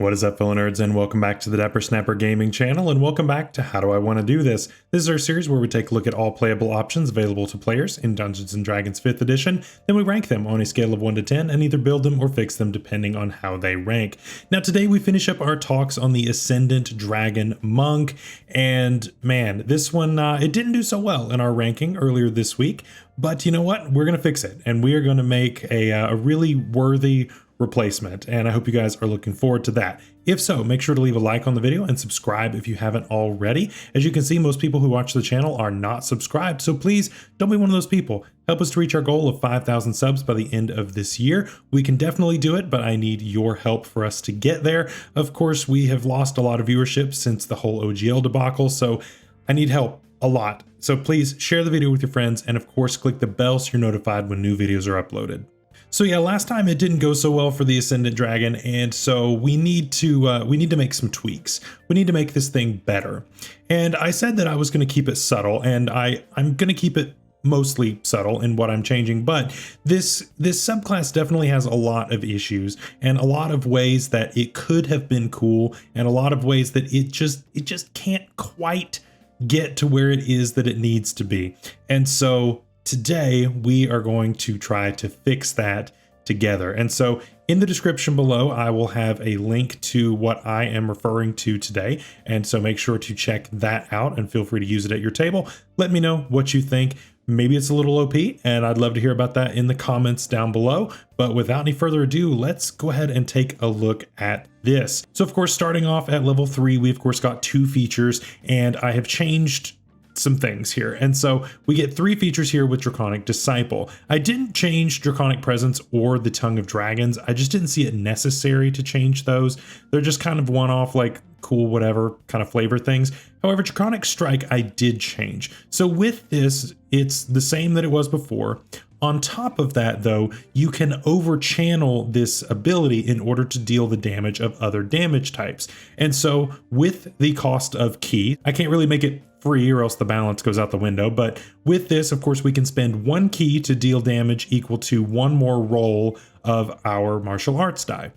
What is up, fellow nerds, and welcome back to the Dapper Snapper Gaming channel, and welcome back to How Do I Want to Do This? This is our series where we take a look at all playable options available to players in Dungeons & Dragons 5th edition, then we rank them on a scale of 1 to 10 and either build them or fix them depending on how they rank. Now today we finish up our talks on the Ascendant Dragon Monk, and man, this one, it didn't do so well in our ranking earlier this week, but you know what? We're going to fix it, and we are going to make a really worthy replacement, and I hope you guys are looking forward to that. If so, make sure to leave a like on the video and subscribe if you haven't already. As you can see, most people who watch the channel are not subscribed, so please don't be one of those people. Help us to reach our goal of 5,000 subs by the end of this year. We can definitely do it, but I need your help for us to get there. Of course, we have lost a lot of viewership since the whole OGL debacle, so I need help a lot. So please share the video with your friends, and of course click the bell so you're notified when new videos are uploaded. So yeah, last time it didn't go so well for the Ascendant Dragon, and so we need to make some tweaks. We need to make this thing better. And I said that I was going to keep it subtle, and I'm going to keep it mostly subtle in what I'm changing, but this subclass definitely has a lot of issues and a lot of ways that it could have been cool, and a lot of ways that it just can't quite get to where it is that it needs to be. And so today, we are going to try to fix that together. And so in the description below, I will have a link to what I am referring to today. And so make sure to check that out and feel free to use it at your table. Let me know what you think. Maybe it's a little OP, and I'd love to hear about that in the comments down below. But without any further ado, let's go ahead and take a look at this. So of course, starting off at level 3, we of course got 2 features, and I have changed some things here. And so we get 3 features here with Draconic Disciple. I didn't change Draconic Presence or the Tongue of Dragons. I just didn't see it necessary to change those. They're just kind of one-off, like cool, whatever kind of flavor things. However, Draconic Strike, I did change. So with this, it's the same that it was before. On top of that, though, you can over-channel this ability in order to deal the damage of other damage types. And so with the cost of key, I can't really make it free or else the balance goes out the window, but with this, of course, we can spend 1 key to deal damage equal to 1 more roll of our martial arts die,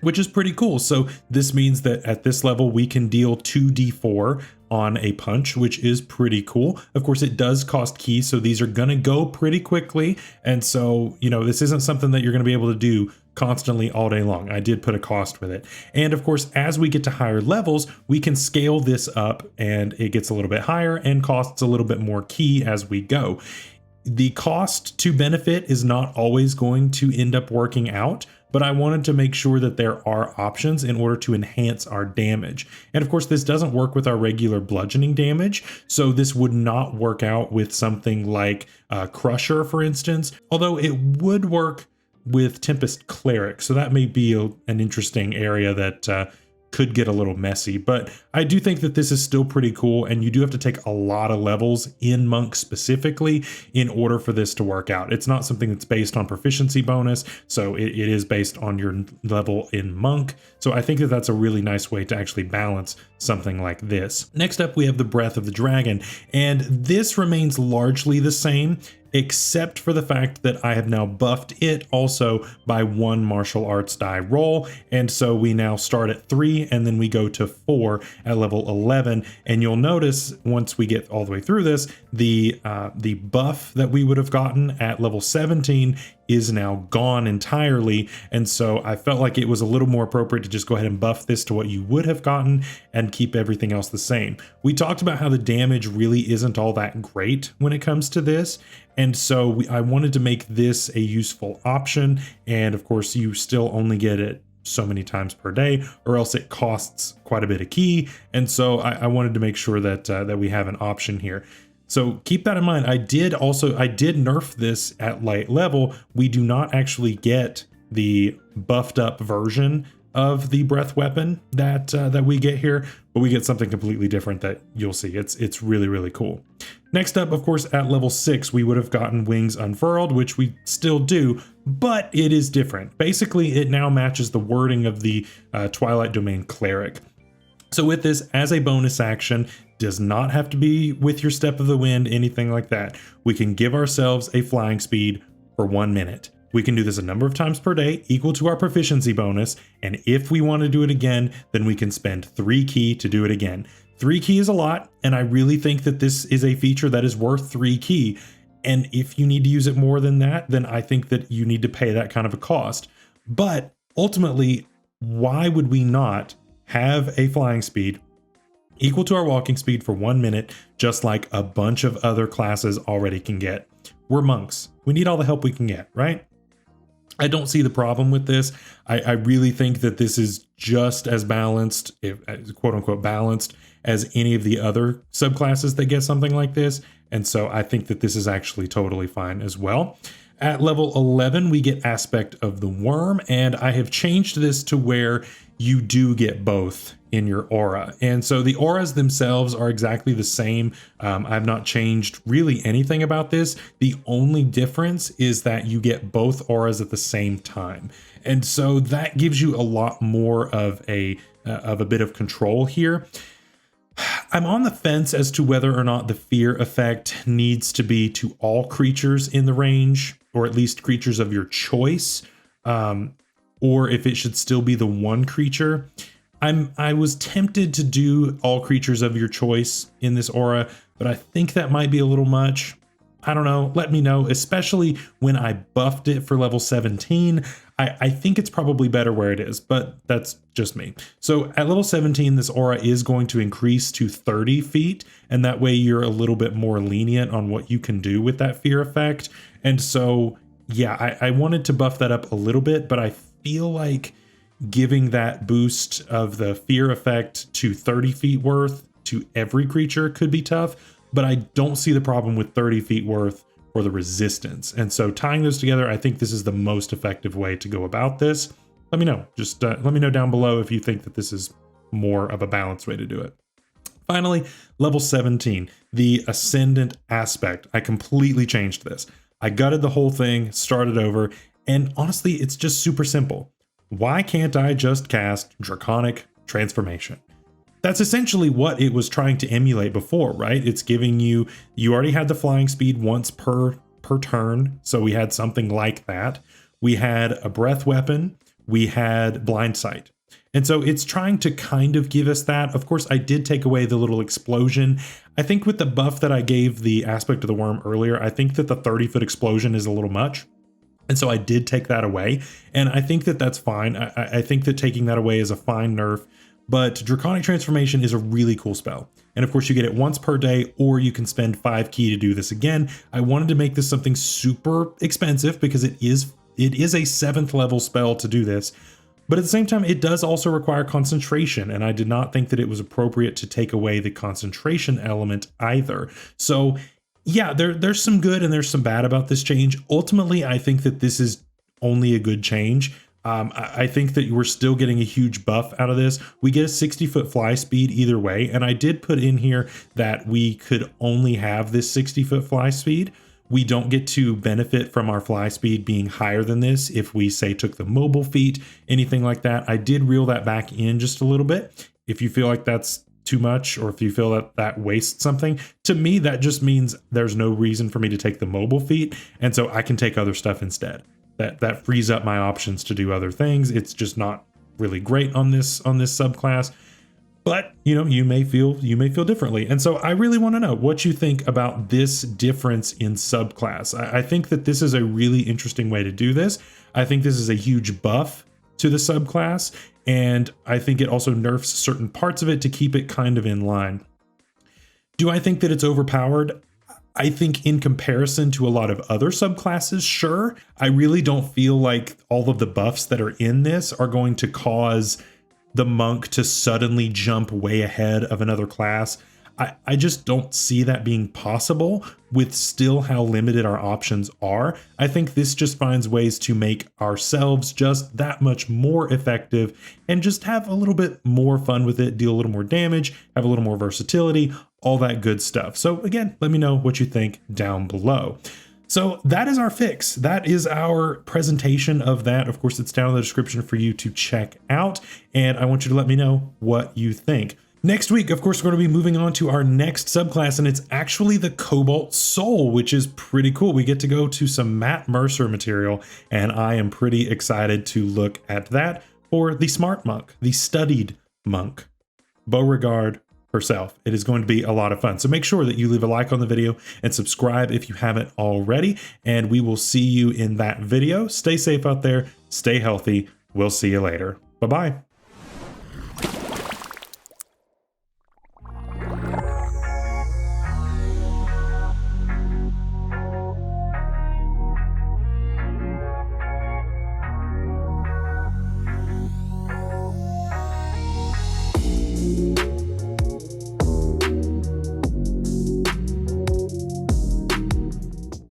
which is pretty cool. So this means that at this level, we can deal 2d4 on a punch, which is pretty cool. Of course, it does cost keys, so these are gonna go pretty quickly. And so, you know, this isn't something that you're gonna be able to do constantly all day long. I did put a cost with it. And of course, as we get to higher levels, we can scale this up and it gets a little bit higher and costs a little bit more key as we go. The cost to benefit is not always going to end up working out, but I wanted to make sure that there are options in order to enhance our damage. And of course, this doesn't work with our regular bludgeoning damage, so this would not work out with something like Crusher, for instance, although it would work with Tempest Cleric, so that may be an interesting area that could get a little messy, but I do think that this is still pretty cool, and you do have to take a lot of levels in Monk specifically in order for this to work out. It's not something that's based on proficiency bonus, so it is based on your level in Monk. So I think that that's a really nice way to actually balance something like this. Next up, we have the Breath of the Dragon, and this remains largely the same, except for the fact that I have now buffed it also by 1 martial arts die roll. And so we now start at 3 and then we go to 4 at level 11. And you'll notice once we get all the way through this, the buff that we would have gotten at level 17 is now gone entirely. And so I felt like it was a little more appropriate to just go ahead and buff this to what you would have gotten and keep everything else the same. We talked about how the damage really isn't all that great when it comes to this. And so I wanted to make this a useful option. And of course, you still only get it so many times per day, or else it costs quite a bit of key. And so I wanted to make sure that that we have an option here. So keep that in mind. I did nerf this at light level. We do not actually get the buffed up version of the breath weapon that we get here, but we get something completely different that you'll see. It's really, really cool. Next up, of course, at level 6, we would have gotten Wings Unfurled, which we still do, but it is different. Basically, it now matches the wording of the Twilight Domain Cleric. So with this, as a bonus action, does not have to be with your Step of the Wind, anything like that. We can give ourselves a flying speed for 1 minute. We can do this a number of times per day, equal to our proficiency bonus. And if we want to do it again, then we can spend 3 ki to do it again. 3 ki is a lot, and I really think that this is a feature that is worth 3 ki. And if you need to use it more than that, then I think that you need to pay that kind of a cost. But ultimately, why would we not have a flying speed equal to our walking speed for 1 minute, just like a bunch of other classes already can get? We're monks. We need all the help we can get, right? I don't see the problem with this. I really think that this is just as balanced, quote unquote balanced, as any of the other subclasses that get something like this. And so I think that this is actually totally fine as well. At level 11, we get Aspect of the Worm, and I have changed this to where you do get both in your aura. And so the auras themselves are exactly the same. I've not changed really anything about this. The only difference is that you get both auras at the same time. And so that gives you a lot more of a bit of control here. I'm on the fence as to whether or not the fear effect needs to be to all creatures in the range, or at least creatures of your choice, or if it should still be the one creature. I was tempted to do all creatures of your choice in this aura, but I think that might be a little much. I don't know. Let me know, especially when I buffed it for level 17. I think it's probably better where it is, but that's just me. So at level 17, this aura is going to increase to 30 feet, and that way you're a little bit more lenient on what you can do with that fear effect. And so, yeah, I wanted to buff that up a little bit, but I feel like giving that boost of the fear effect to 30 feet worth to every creature could be tough, but I don't see the problem with 30 feet worth for the resistance. And so tying those together, I think this is the most effective way to go about this. Let me know. Just let me know down below if you think that this is more of a balanced way to do it. Finally, level 17, the Ascendant aspect. I completely changed this. I gutted the whole thing, started over, and honestly, it's just super simple. Why can't I just cast Draconic Transformation? That's essentially what it was trying to emulate before, right? It's giving you already had the flying speed once per turn, so we had something like that. We had a breath weapon, we had blind sight. And so it's trying to kind of give us that. Of course, I did take away the little explosion. I think with the buff that I gave the Aspect of the Worm earlier, I think that the 30-foot explosion is a little much. And so I did take that away, and I think that that's fine. I think that taking that away is a fine nerf. But Draconic Transformation is a really cool spell. And of course you get it once per day, or you can spend 5 ki to do this again. I wanted to make this something super expensive because it is a 7th level spell to do this. But at the same time, it does also require concentration, and I did not think that it was appropriate to take away the concentration element either. So yeah, there's some good and there's some bad about this change. Ultimately, I think that this is only a good change. I think that we're still getting a huge buff out of this. We get a 60-foot fly speed either way, and I did put in here that we could only have this 60-foot fly speed. We don't get to benefit from our fly speed being higher than this if we, say, took the mobile feat, anything like that. I did reel that back in just a little bit. If you feel like that's too much, or if you feel that that wastes something, to me, that just means there's no reason for me to take the mobile feat, and so I can take other stuff instead. That frees up my options to do other things. It's just not really great on this subclass. But you may feel differently. And so I really want to know what you think about this difference in subclass. I think that this is a really interesting way to do this. I think this is a huge buff to the subclass, and I think it also nerfs certain parts of it to keep it kind of in line. Do I think that it's overpowered? I think in comparison to a lot of other subclasses, sure. I really don't feel like all of the buffs that are in this are going to cause the monk to suddenly jump way ahead of another class. I just don't see that being possible with still how limited our options are. I think this just finds ways to make ourselves just that much more effective and just have a little bit more fun with it, deal a little more damage, have a little more versatility, all that good stuff. So again, let me know what you think down below. So that is our fix. That is our presentation of that. Of course, it's down in the description for you to check out, and I want you to let me know what you think. Next week, of course, we're going to be moving on to our next subclass, and it's actually the Cobalt Soul, which is pretty cool. We get to go to some Matt Mercer material, and I am pretty excited to look at that for the Smart Monk, the Studied Monk, Beauregard herself. It is going to be a lot of fun. So make sure that you leave a like on the video and subscribe if you haven't already, and we will see you in that video. Stay safe out there, stay healthy. We'll see you later. Bye-bye.